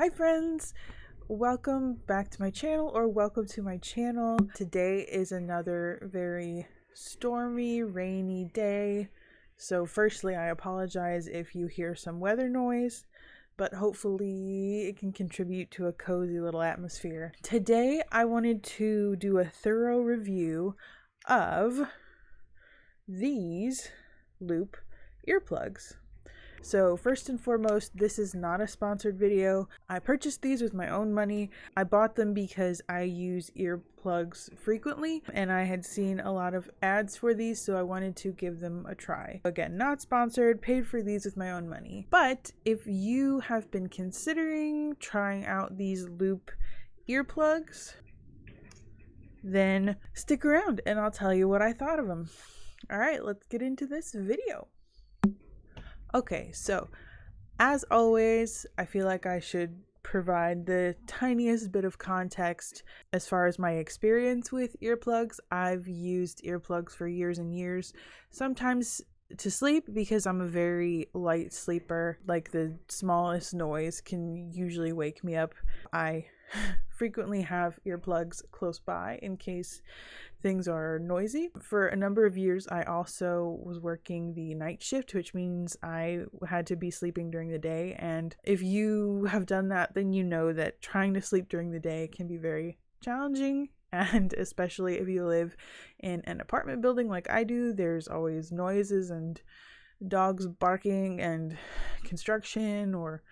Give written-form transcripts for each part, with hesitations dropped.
Hi friends, welcome back to my channel, or welcome to my channel. Today is another very stormy, rainy day. So firstly, I apologize if you hear some weather noise, but hopefully it can contribute to a cozy little atmosphere. Today, I wanted to do a thorough review of these Loop earplugs. So first and foremost, this is not a sponsored video. I purchased these with my own money. I bought them because I use earplugs frequently and I had seen a lot of ads for these, so I wanted to give them a try. Again, not sponsored, paid for these with my own money. But if you have been considering trying out these Loop earplugs, then stick around and I'll tell you what I thought of them. All right, let's get into this video. Okay, so as always, I feel like I should provide the tiniest bit of context as far as my experience with earplugs. I've used earplugs for years and years, sometimes to sleep because I'm a very light sleeper. Like the smallest noise can usually wake me up. I frequently have earplugs close by in case things are noisy. For a number of years, I also was working the night shift, which means I had to be sleeping during the day. And if you have done that, then you know that trying to sleep during the day can be very challenging. And especially if you live in an apartment building like I do, there's always noises and dogs barking and construction or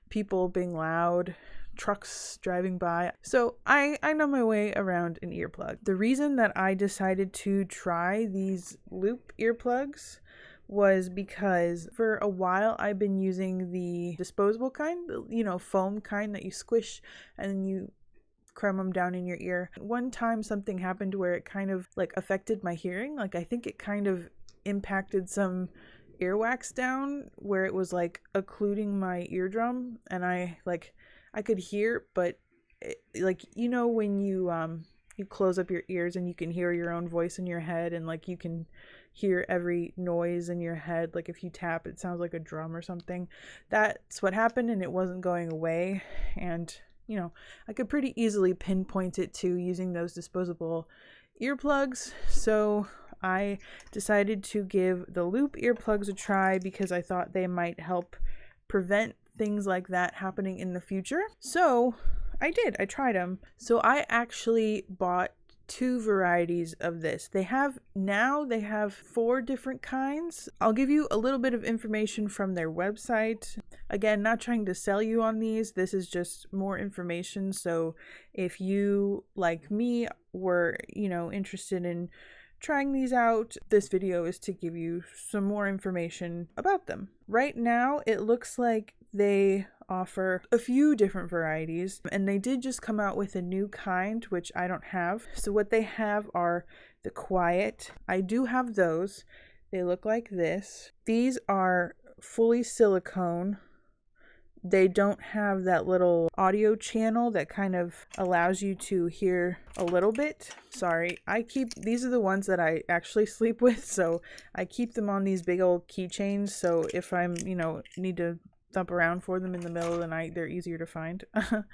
people being loud, trucks driving by. So I know my way around an earplug. The reason that I decided to try these Loop earplugs was because for a while I've been using the disposable kind, foam kind that you squish and then you cram them down in your ear. One time something happened where it kind of like affected my hearing. Like I think it kind of impacted some earwax down where it was like occluding my eardrum, and I could hear, but when you close up your ears and you can hear your own voice in your head, and like you can hear every noise in your head, like if you tap it sounds like a drum or something. That's what happened, and it wasn't going away. And I could pretty easily pinpoint it to using those disposable earplugs. So I decided to give the Loop earplugs a try because I thought they might help prevent things like that happening in the future. So I did. I tried them. So I actually bought two varieties of this. They have 4 different kinds. I'll give you a little bit of information from their website. Again, not trying to sell you on these. This is just more information. So if you, like me, were, interested in trying these out, this video is to give you some more information about them. Right now, it looks like they offer a few different varieties, and they did just come out with a new kind, which I don't have. So what they have are the Quiet. I do have those. They look like this. These are fully silicone. They don't have that little audio channel that kind of allows you to hear a little bit. Sorry, these are the ones that I actually sleep with, so I keep them on these big old keychains, so if I'm, need to thump around for them in the middle of the night, they're easier to find.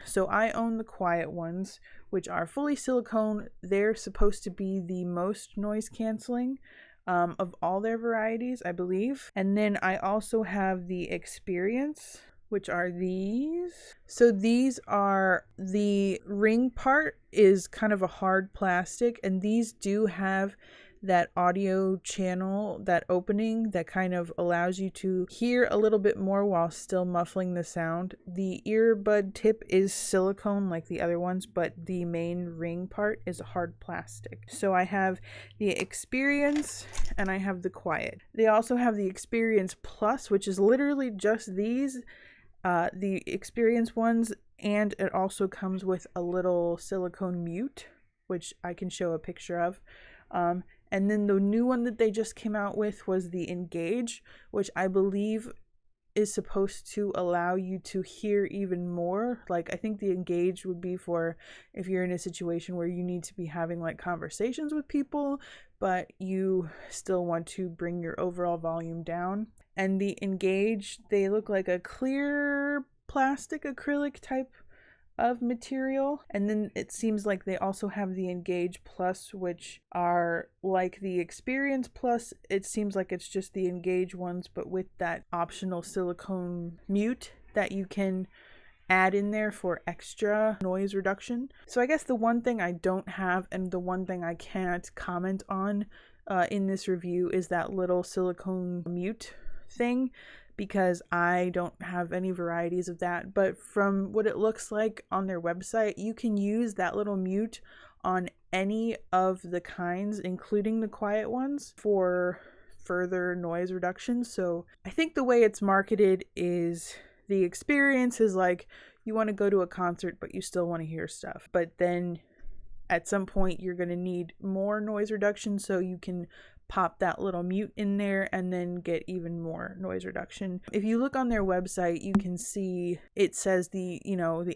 So I own the Quiet ones, which are fully silicone. They're supposed to be the most noise canceling of all their varieties, I believe. And then I also have the Experience, which are these. So these are, the ring part is kind of a hard plastic, and these do have that audio channel, that opening that kind of allows you to hear a little bit more while still muffling the sound. The earbud tip is silicone like the other ones, but the main ring part is hard plastic. So I have the Experience and I have the Quiet. They also have the Experience Plus, which is literally just these, the Experience ones, and it also comes with a little silicone mute, which I can show a picture of. And then the new one that they just came out with was the Engage, which I believe is supposed to allow you to hear even more. Like, I think the Engage would be for if you're in a situation where you need to be having like conversations with people, but you still want to bring your overall volume down. And the Engage, they look like a clear plastic acrylic type of material. And then it seems like they also have the Engage Plus, which are like the Experience Plus. It seems like it's just the Engage ones, but with that optional silicone mute that you can add in there for extra noise reduction. So I guess the one thing I don't have and the one thing I can't comment on in this review is that little silicone mute thing, because I don't have any varieties of that. But from what it looks like on their website, you can use that little mute on any of the kinds, including the quiet ones, for further noise reduction. So I think the way it's marketed is the experience is like you want to go to a concert but you still want to hear stuff, but then at some point you're going to need more noise reduction, so you can pop that little mute in there and then get even more noise reduction. If you look on their website, you can see it says the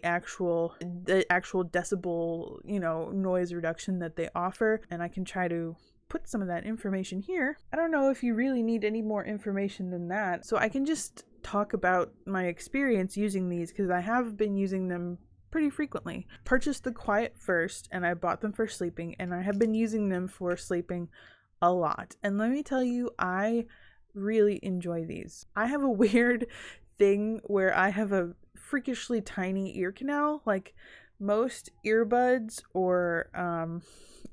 actual decibel, noise reduction that they offer, and I can try to put some of that information here. I don't know if you really need any more information than that, so I can just talk about my experience using these, because I have been using them pretty frequently. Purchased the Quiet first, and I bought them for sleeping, and I have been using them for sleeping a lot. And let me tell you, I really enjoy these. I have a weird thing where I have a freakishly tiny ear canal. Like most earbuds or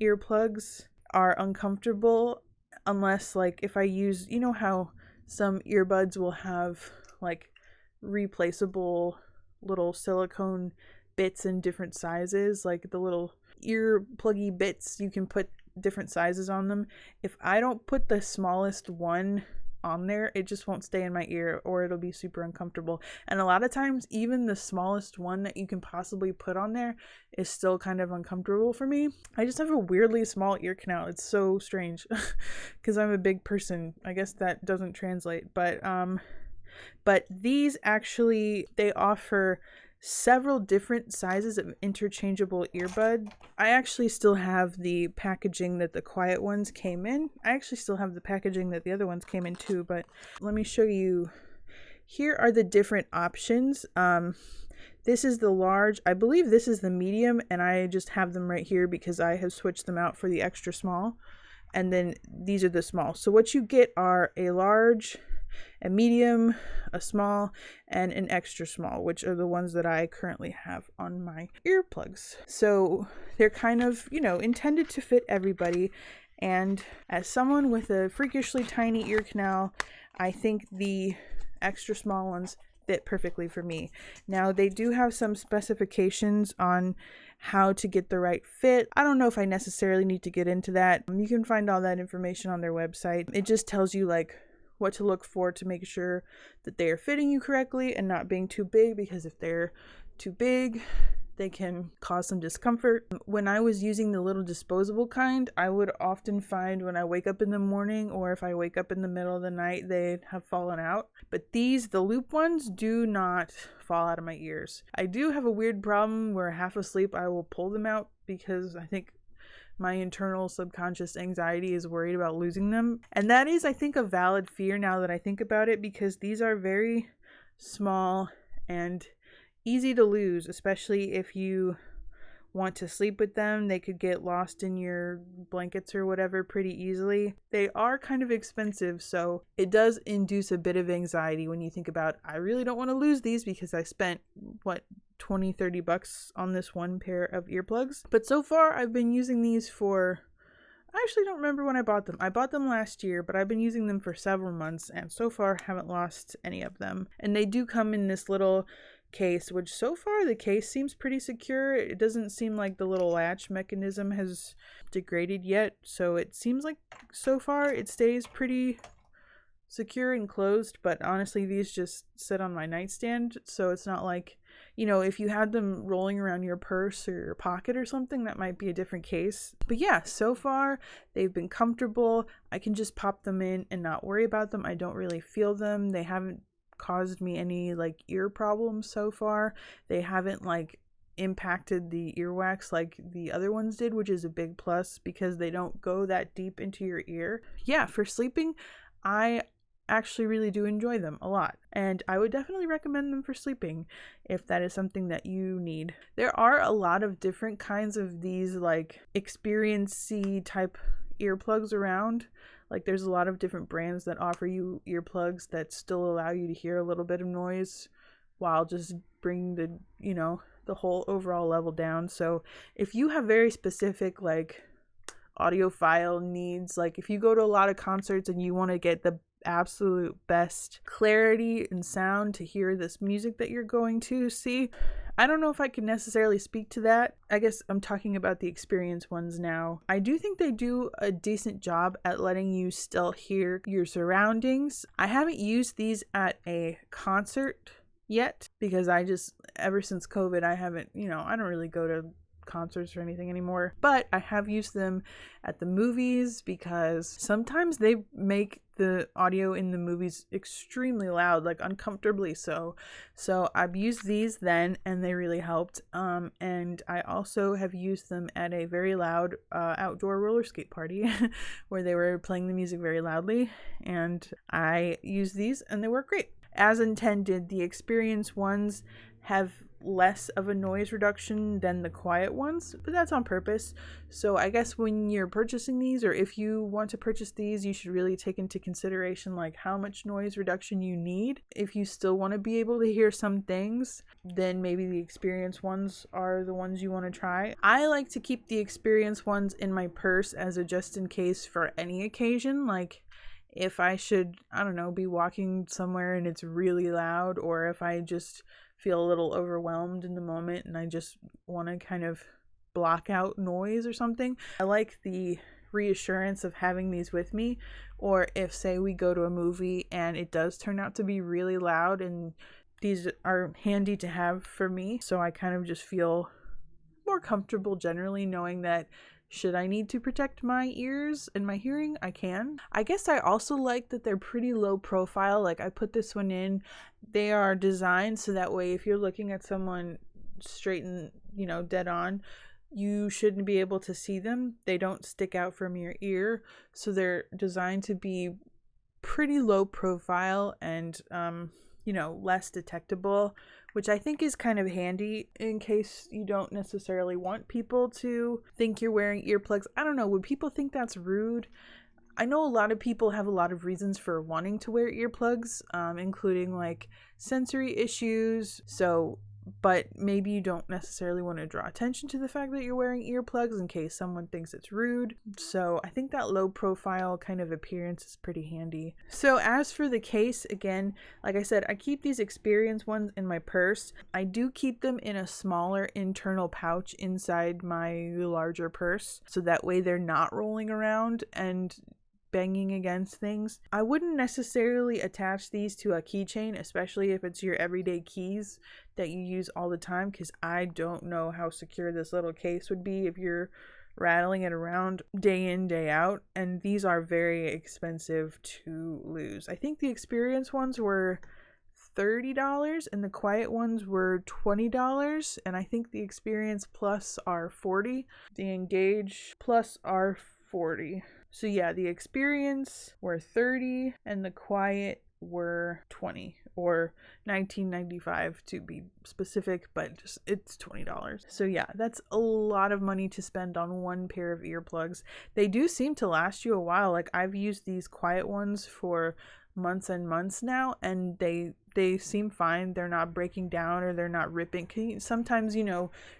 earplugs are uncomfortable unless, like, if I use, you know how some earbuds will have like replaceable little silicone bits in different sizes, like the little ear pluggy bits, you can put different sizes on them. If I don't put the smallest one on there, it just won't stay in my ear, or it'll be super uncomfortable. And a lot of times even the smallest one that you can possibly put on there is still kind of uncomfortable for me. I just have a weirdly small ear canal. It's so strange because I'm a big person. I guess that doesn't translate, but these actually, they offer several different sizes of interchangeable earbud. I actually still have the packaging that the Quiet ones came in. I actually still have the packaging that the other ones came in too, but let me show you. Here are the different options. This is the large. I believe this is the medium, and I just have them right here because I have switched them out for the extra small. And then these are the small. So what you get are a large, a medium, a small, and an extra small, which are the ones that I currently have on my earplugs. So they're kind of, intended to fit everybody. And as someone with a freakishly tiny ear canal, I think the extra small ones fit perfectly for me. Now, they do have some specifications on how to get the right fit. I don't know if I necessarily need to get into that. You can find all that information on their website. It just tells you like what to look for to make sure that they are fitting you correctly and not being too big, because if they're too big, they can cause some discomfort. When I was using the little disposable kind, I would often find when I wake up in the morning, or if I wake up in the middle of the night, they'd have fallen out. But these, the Loop ones, do not fall out of my ears. I do have a weird problem where half asleep I will pull them out, because I think my internal subconscious anxiety is worried about losing them. And that is, I think, a valid fear now that I think about it, because these are very small and easy to lose, especially if you want to sleep with them. They could get lost in your blankets or whatever pretty easily. They are kind of expensive, so it does induce a bit of anxiety when you think about, I really don't want to lose these because I spent, $20-30 on this one pair of earplugs. But so far I've been using these for, I actually don't remember when I bought them. I bought them last year, but I've been using them for several months, and so far haven't lost any of them. And they do come in this little case, which so far the case seems pretty secure. It doesn't seem like the little latch mechanism has degraded yet, so it seems like so far it stays pretty secure and closed. But honestly, these just sit on my nightstand, so it's not like, if you had them rolling around your purse or your pocket or something, that might be a different case. But yeah, so far they've been comfortable. I can just pop them in and not worry about them. I don't really feel them. They haven't caused me any ear problems so far. They haven't impacted the earwax like the other ones did, which is a big plus because they don't go that deep into your ear. Yeah, for sleeping, I actually really do enjoy them a lot, and I would definitely recommend them for sleeping if that is something that you need. There are a lot of different kinds of these like experience-y type earplugs around. Like there's a lot of different brands that offer you earplugs that still allow you to hear a little bit of noise while just bringing the, you know, the whole overall level down. So if you have very specific like audiophile needs, like if you go to a lot of concerts and you want to get the absolute best clarity and sound to hear this music that you're going to see, I don't know if I can necessarily speak to that. I guess I'm talking about the experience ones now. I do think they do a decent job at letting you still hear your surroundings. I haven't used these at a concert yet because ever since COVID, I haven't, I don't really go to concerts or anything anymore, but I have used them at the movies because sometimes they make the audio in the movies extremely loud, like uncomfortably so I've used these then and they really helped. And I also have used them at a very loud outdoor roller skate party where they were playing the music very loudly, and I used these and they work great as intended. The experience ones have less of a noise reduction than the quiet ones, but that's on purpose. So I guess when you're purchasing these, or if you want to purchase these, you should really take into consideration like how much noise reduction you need. If you still want to be able to hear some things, then maybe the experience ones are the ones you want to try. I like to keep the experience ones in my purse as a just in case for any occasion, like if I should, I don't know, be walking somewhere and it's really loud, or if I just feel a little overwhelmed in the moment and I just want to kind of block out noise or something. I like the reassurance of having these with me. Or if, say, we go to a movie and it does turn out to be really loud, and these are handy to have for me, so I kind of just feel more comfortable generally knowing that should I need to protect my ears and my hearing, I can. I guess I also like that they're pretty low profile. Like I put this one in. They are designed so that way if you're looking at someone straight and, dead on, you shouldn't be able to see them. They don't stick out from your ear. So they're designed to be pretty low profile and, less detectable, which I think is kind of handy in case you don't necessarily want people to think you're wearing earplugs. I don't know, would people think that's rude? I know a lot of people have a lot of reasons for wanting to wear earplugs, including like sensory issues. But maybe you don't necessarily want to draw attention to the fact that you're wearing earplugs in case someone thinks it's rude. So I think that low profile kind of appearance is pretty handy. So as for the case, again, like I said, I keep these experience ones in my purse. I do keep them in a smaller internal pouch inside my larger purse, so that way they're not rolling around and banging against things. I wouldn't necessarily attach these to a keychain, especially if it's your everyday keys that you use all the time, because I don't know how secure this little case would be if you're rattling it around day in, day out. And these are very expensive to lose. I think the experience ones were $30 and the quiet ones were $20, and I think the experience plus are $40. The engage plus are $40. So yeah, the experience were $30 and the quiet were $20, or $19.95 to be specific, but just it's $20. So yeah, that's a lot of money to spend on one pair of earplugs. They do seem to last you a while. Like I've used these quiet ones for months and months now, and they seem fine. They're not breaking down or they're not ripping. Sometimes,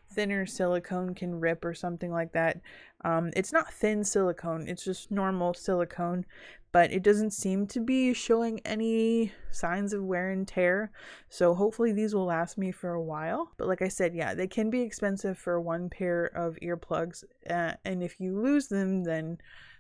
thinner silicone can rip or something like that. It's not thin silicone, it's just normal silicone, but it doesn't seem to be showing any signs of wear and tear. So hopefully these will last me for a while. But like I said, yeah, they can be expensive for one pair of earplugs. And if you lose them, then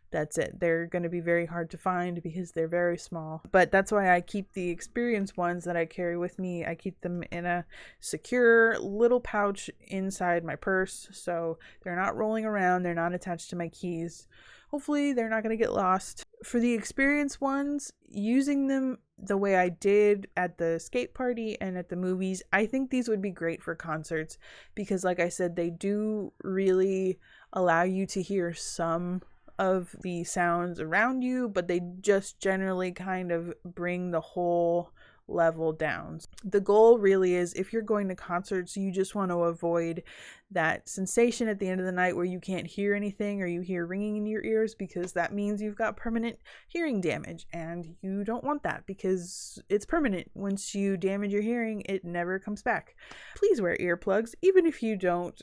that's it. They're going to be very hard to find because they're very small. But that's why I keep the experience ones that I carry with me. I keep them in a secure little pouch inside my purse, so they're not rolling around. They're not attached to my keys. Hopefully they're not going to get lost. For the experience ones, using them the way I did at the skate party and at the movies, I think these would be great for concerts because, like I said, they do really allow you to hear some of the sounds around you, but they just generally kind of bring the whole level down. The goal really is, if you're going to concerts, you just want to avoid that sensation at the end of the night where you can't hear anything or you hear ringing in your ears, because that means you've got permanent hearing damage, and you don't want that because it's permanent. Once you damage your hearing, it never comes back. Please wear earplugs, even if you don't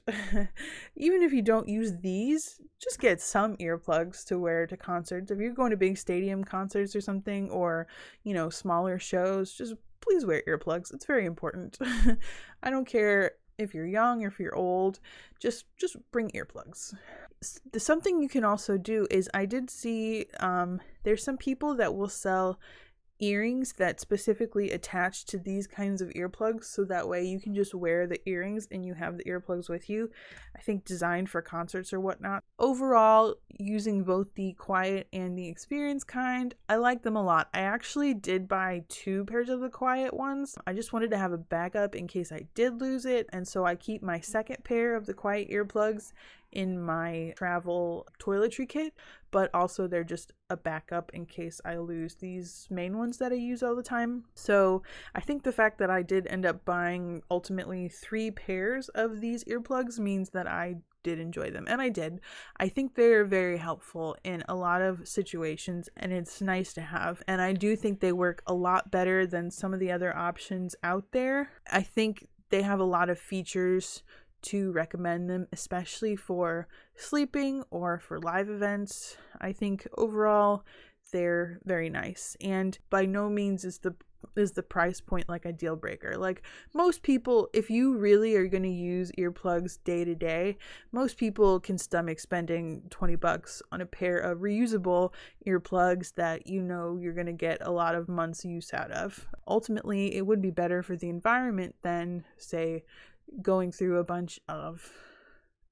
use these. Just get some earplugs to wear to concerts. If you're going to big stadium concerts or something, or smaller shows, just please wear earplugs. It's very important. I don't care if you're young or if you're old, just bring earplugs. Something you can also do is, I did see there's some people that will sell earrings that specifically attach to these kinds of earplugs, so that way you can just wear the earrings and you have the earplugs with you. I think designed for concerts or whatnot. Overall, using both the quiet and the experience kind, I like them a lot. I actually did buy 2 pairs of the quiet ones. I just wanted to have a backup in case I did lose it, and so I keep my second pair of the quiet earplugs in my travel toiletry kit, but also they're just a backup in case I lose these main ones that I use all the time. So I think the fact that I did end up buying ultimately 3 pairs of these earplugs means that I did enjoy them, and I did. I think they're very helpful in a lot of situations, and it's nice to have, and I do think they work a lot better than some of the other options out there. I think they have a lot of features to recommend them, especially for sleeping or for live events. I think overall they're very nice, and by no means is the price point like a deal breaker. Like, most people, if you really are going to use earplugs day to day, most people can stomach spending $20 on a pair of reusable earplugs that you're going to get a lot of months use out of. Ultimately, it would be better for the environment than, say, going through a bunch of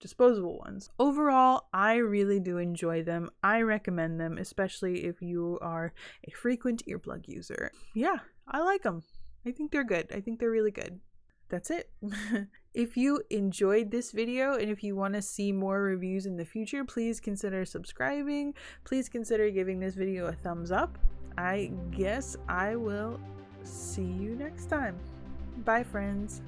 disposable ones. Overall, I really do enjoy them. I recommend them, especially if you are a frequent earplug user. Yeah, I like them. I think they're good. I think they're really good. That's it. If you enjoyed this video and if you want to see more reviews in the future, please consider subscribing. Please consider giving this video a thumbs up. I guess I will see you next time. Bye, friends.